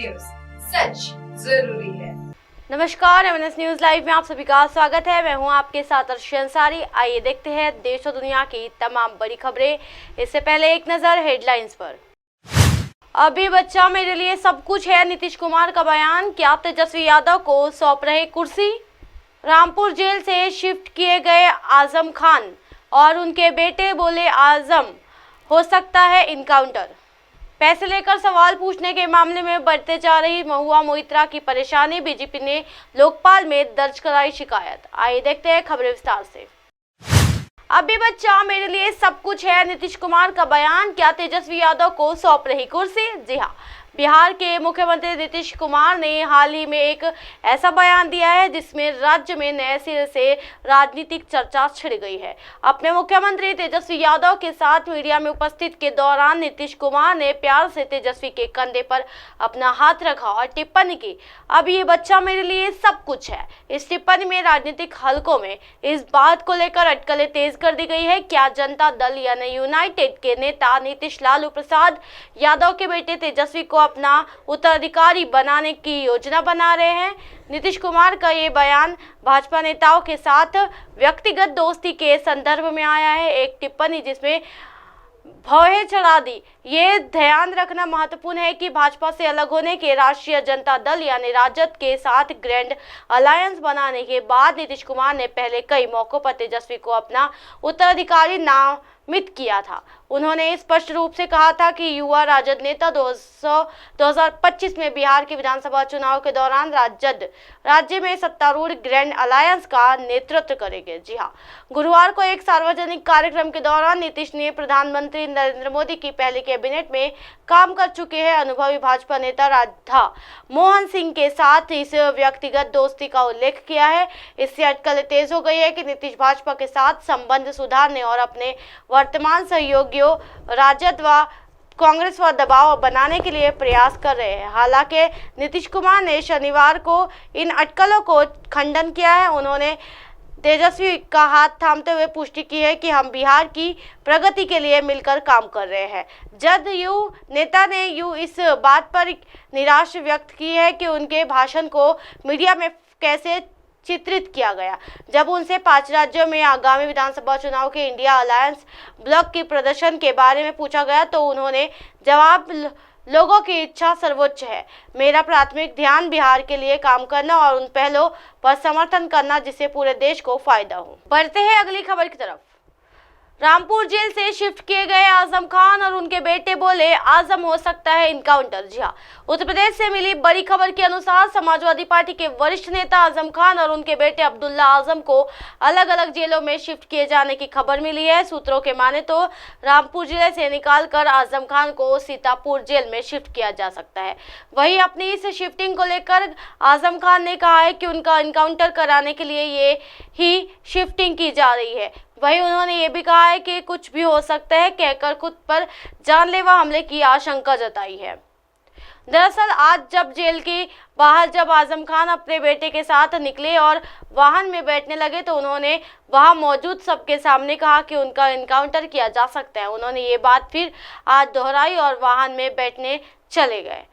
News, सच जरूरी है। नमस्कार, एमएनएस न्यूज लाइव में आप सभी का स्वागत है। मैं हूं आपके साथ अर्शी अंसारी। आइए देखते हैं देश और दुनिया की तमाम बड़ी खबरें। इससे पहले एक नजर हेडलाइंस पर। अभी बच्चा मेरे लिए सब कुछ है, नीतीश कुमार का बयान। क्या तेजस्वी यादव को सौंप रहे कुर्सी? रामपुर जेल से शिफ्ट किए गए आजम खान और उनके बेटे बोले आजम हो सकता है इनकाउंटर। पैसे लेकर सवाल पूछने के मामले में बढ़ते जा रही महुआ मोइत्रा की परेशानी, बीजेपी ने लोकपाल में दर्ज कराई शिकायत। आइए देखते हैं खबरें विस्तार से। अभी बच्चा मेरे लिए सब कुछ है, नीतीश कुमार का बयान। क्या तेजस्वी यादव को सौंप रही कुर्सी? जी हाँ, बिहार के मुख्यमंत्री नीतीश कुमार ने हाल ही में एक ऐसा बयान दिया है जिसमें राज्य में नए सिरे से राजनीतिक चर्चा छिड़ गई है। अपने मुख्यमंत्री तेजस्वी यादव के साथ मीडिया में उपस्थित के दौरान नीतीश कुमार ने प्यार से तेजस्वी के कंधे पर अपना हाथ रखा और टिप्पणी की, अब ये बच्चा मेरे लिए सब कुछ है। इस टिप्पणी में राजनीतिक हलकों में इस बात को लेकर अटकलें तेज कर दी गई है। क्या जनता दल यानी यूनाइटेड के नेता नीतीश लालू प्रसाद यादव के बेटे तेजस्वी को अपना उत्तराधिकारी बनाने की योजना बना रहे हैं? नीतीश कुमार का ये बयान भाजपा नेताओं के साथ व्यक्तिगत दोस्ती के संदर्भ में आया है। एक टिप्पणी जिसमें भौहें चढ़ा दी। ये ध्यान रखना महत्वपूर्ण है कि भाजपा से अलग होने के राष्ट्रीय जनता दल यानी राजद के साथ ग्रैंड अलायंस बनाने के बाद नीतीश कुमार ने पहले कई मौकों पर तेजस्वी को अपना उत्तराधिकारी नामित किया था। उन्होंने स्पष्ट रूप से कहा था कि युवा राजद नेता 2025 में बिहार के विधानसभा चुनाव के दौरान राज्य में सत्तारूढ़ ग्रैंड अलायंस का नेतृत्व करेंगे। जी हाँ, गुरुवार को एक सार्वजनिक कार्यक्रम के दौरान नीतीश ने प्रधानमंत्री नरेंद्र मोदी की पहली कैबिनेट में काम कर चुके हैं अनुभवी भाजपा नेता राधा मोहन सिंह के साथ इस व्यक्तिगत दोस्ती का उल्लेख किया है। इससे अटकलें तेज हो गई है कि नीतीश भाजपा के साथ संबंध सुधारने और अपने वर्तमान सहयोगियों राजद व कांग्रेस पर दबाव बनाने के लिए प्रयास कर रहे हैं। हालांकि नीतीश कुमार ने शनिवार को इन अटकलों को खंडन किया है। उन्होंने तेजस्वी का हाथ थामते हुए पुष्टि की है कि हम बिहार की प्रगति के लिए मिलकर काम कर रहे हैं। जदयू नेता ने इस बात पर निराशा व्यक्त की है कि उनके भाषण को मीडिया में कैसे चित्रित किया गया। जब उनसे 5 राज्यों में आगामी विधानसभा चुनाव के इंडिया अलायंस ब्लॉक के प्रदर्शन के बारे में पूछा गया तो उन्होंने जवाब, लोगों की इच्छा सर्वोच्च है। मेरा प्राथमिक ध्यान बिहार के लिए काम करना और उन पहलों पर समर्थन करना जिससे पूरे देश को फायदा हो। बढ़ते हैं अगली खबर की तरफ। रामपुर जेल से शिफ्ट किए गए आजम खान और उनके बेटे बोले आजम हो सकता है इनकाउंटर। जी हाँ, उत्तर प्रदेश से मिली बड़ी खबर के अनुसार समाजवादी पार्टी के वरिष्ठ नेता आजम खान और उनके बेटे अब्दुल्ला आजम को अलग अलग जेलों में शिफ्ट किए जाने की खबर मिली है। सूत्रों के माने तो रामपुर जिले से निकालकर आजम खान को सीतापुर जेल में शिफ्ट किया जा सकता है। वहीं अपनी इस शिफ्टिंग को लेकर आजम खान ने कहा है कि उनका इनकाउंटर कराने के लिए ये ही शिफ्टिंग की जा रही है। वहीं उन्होंने ये भी कहा है कि कुछ भी हो सकता है कहकर खुद पर जानलेवा हमले की आशंका जताई है। दरअसल आज जब जेल के बाहर जब आजम खान अपने बेटे के साथ निकले और वाहन में बैठने लगे तो उन्होंने वहां मौजूद सबके सामने कहा कि उनका इनकाउंटर किया जा सकता है। उन्होंने ये बात फिर आज दोहराई और वाहन में बैठने चले गए।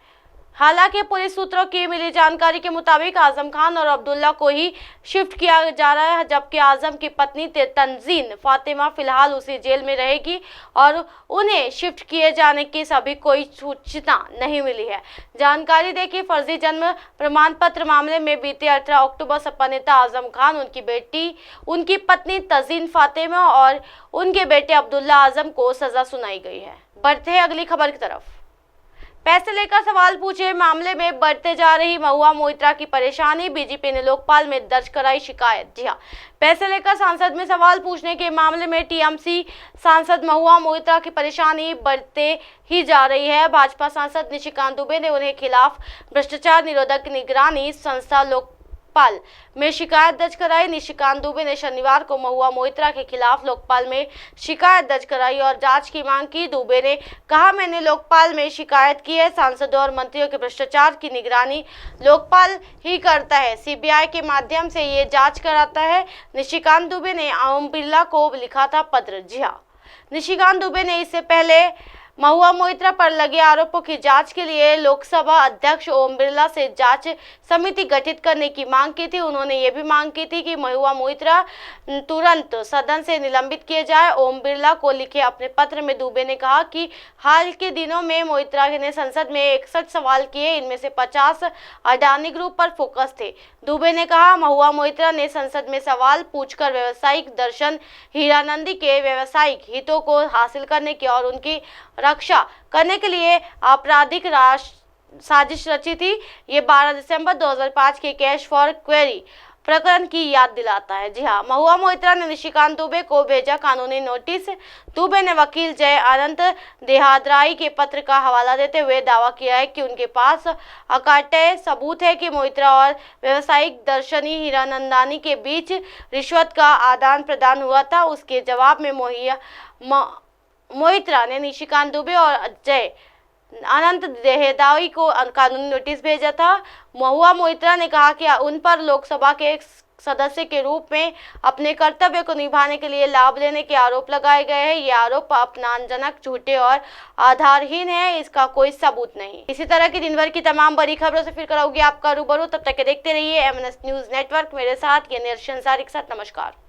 हालांकि पुलिस सूत्रों की मिली जानकारी के मुताबिक आजम खान और अब्दुल्ला को ही शिफ्ट किया जा रहा है, जबकि आजम की पत्नी तंजीन फातिमा फिलहाल उसी जेल में रहेगी और उन्हें शिफ्ट किए जाने की सभी कोई सूचना नहीं मिली है। जानकारी दें कि फर्जी जन्म प्रमाण पत्र मामले में बीते 18 अक्टूबर सपा नेता आजम खान, उनकी बेटी, उनकी पत्नी तंजीन फातिमा और उनके बेटे अब्दुल्ला आजम को सजा सुनाई गई है। बढ़ते हैं अगली खबर की तरफ। पैसे लेकर सवाल पूछे मामले में बढ़ते जा रही महुआ मोइत्रा की परेशानी, बीजेपी ने लोकपाल में दर्ज कराई शिकायत। जी हाँ, पैसे लेकर सांसद में सवाल पूछने के मामले में टीएमसी सांसद महुआ मोइत्रा की परेशानी बढ़ते ही जा रही है। भाजपा सांसद निशिकांत दुबे ने उन्हें खिलाफ भ्रष्टाचार निरोधक निगरानी संस्था लोकपाल में शिकायत दर्ज कराई। निशिकांत दुबे ने शनिवार को महुआ मोइत्रा के खिलाफ लोकपाल में शिकायत दर्ज कराई और जांच की मांग की। दुबे ने कहा, मैंने लोकपाल में शिकायत की है। सांसदों और मंत्रियों के भ्रष्टाचार की निगरानी लोकपाल ही करता है, सीबीआई के माध्यम से ये जांच कराता है। निशिकांत दुबे ने ओम बिरला को लिखा था पत्र। जी हाँ, निशिकांत दुबे ने इससे पहले महुआ मोइत्रा पर लगे आरोपों की जांच के लिए लोकसभा अध्यक्ष ओम बिरला से जांच समिति गठित करने की मांग की थी। उन्होंने ये भी मांग की थी कि महुआ मोइत्रा तुरंत सदन से निलंबित किए जाए। ओम बिरला को लिखे अपने पत्र में दुबे ने कहा कि हाल के दिनों में मोइत्रा ने संसद में 61 सवाल किए, इनमें से 50 अडानी ग्रुप पर फोकस थे। दुबे ने कहा, महुआ मोइत्रा ने संसद में सवाल पूछकर व्यावसायिक दर्शन हीरानंदी के व्यावसायिक हितों को हासिल करने की और उनकी रक्षा करने के लिए आपराधिक साजिश रची थी। ये 12 दिसंबर 2005 के कैश फॉर क्वेरी प्रकरण की याद दिलाता है। जी हाँ, महुआ मोइत्रा ने निशिकांत दुबे को भेजा कानूनी नोटिस। दुबे ने वकील जय अनंत देहादराई के पत्र का हवाला देते हुए दावा किया है कि उनके पास अकाट्य सबूत है कि मोइत्रा और व्यावसायिक दर्शनी हीरानंदानी के बीच रिश्वत का आदान प्रदान हुआ था। उसके जवाब में मोइत्रा ने निशिकांत दुबे और जय अनंत देहदाई को कानूनी नोटिस भेजा था। महुआ मोइत्रा ने कहा कि उन पर लोकसभा के एक सदस्य के रूप में अपने कर्तव्य को निभाने के लिए लाभ लेने के आरोप लगाए गए हैं। ये आरोप अपमानजनक, झूठे और आधारहीन है, इसका कोई सबूत नहीं। इसी तरह की दिन भर की तमाम बड़ी खबरों से फिर कराऊंगी आपका रूबरू। तब तक के देखते रहिए MNS न्यूज नेटवर्क। मेरे साथ ये अंसारी के साथ नमस्कार।